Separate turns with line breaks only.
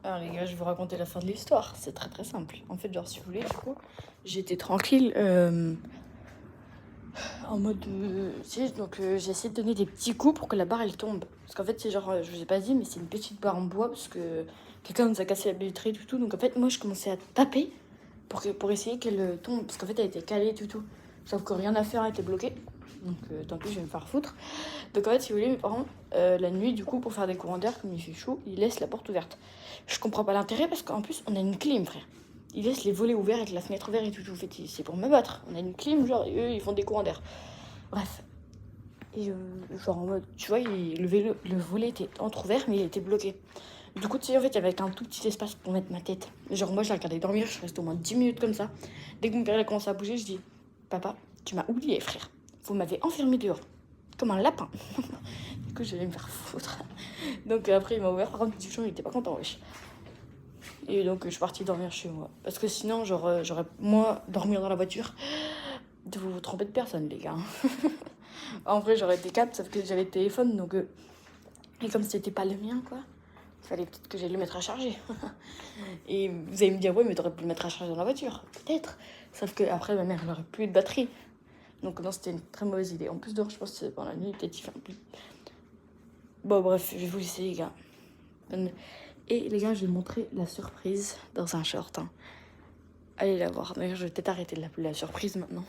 Alors les gars, je vais vous raconter la fin de l'histoire. C'est très très simple. En fait, genre si vous voulez, du coup, j'étais tranquille en mode, tu sais, donc j'ai essayé de donner des petits coups pour que la barre elle tombe. Parce qu'en fait, c'est genre, je vous ai pas dit, mais c'est une petite barre en bois parce que quelqu'un nous a cassé la billetterie et tout. Donc en fait, moi, je commençais à taper pour essayer qu'elle tombe parce qu'en fait, elle était calée et tout. Sauf que rien à faire, elle était bloquée. Donc tant pis, je vais me faire foutre. Donc en fait, si vous voulez, mes parents, la nuit, du coup, pour faire des courants d'air, comme il fait chaud, ils laissent la porte ouverte. Je comprends pas l'intérêt parce qu'en plus, on a une clim, frère. Ils laissent les volets ouverts avec la fenêtre ouverte et tout. En fait, c'est pour me battre. On a une clim, genre, et eux, ils font des courants d'air. Bref. Et genre en mode, tu vois, le volet était entrouvert, mais il était bloqué. Du coup, tu sais, en fait, il y avait un tout petit espace pour mettre ma tête. Genre, moi, je la regardais dormir, je suis restée au moins 10 minutes comme ça. Dès que mon père a commencé à bouger, je dis, papa, tu m'as oublié, frère. Vous m'avez enfermé dehors, comme un lapin. Du coup, j'allais me faire foutre. Donc après, il m'a ouvert. Par contre, du coup, il était pas content, wesh. Et donc, je suis partie dormir chez moi. Parce que sinon, genre, j'aurais, moi, dormir dans la voiture. De vous tromper de personne, les gars. En vrai, j'aurais été cap, sauf que j'avais le téléphone, donc. Et comme c'était pas le mien, quoi, il fallait peut-être que j'aille le mettre à charger. Et vous allez me dire, ouais, mais t'aurais pu le mettre à charger dans la voiture. Peut-être. Sauf que après, ma mère, elle aurait plus de batterie. Donc, non, c'était une très mauvaise idée. En plus, dehors, je pense que pendant la nuit, peut-être il fait un peu. Bon, bref, je vais vous laisser, les gars. Et les gars, je vais montrer la surprise dans un short. Hein. Allez la voir. D'ailleurs, je vais peut-être arrêter de l'appeler la surprise maintenant.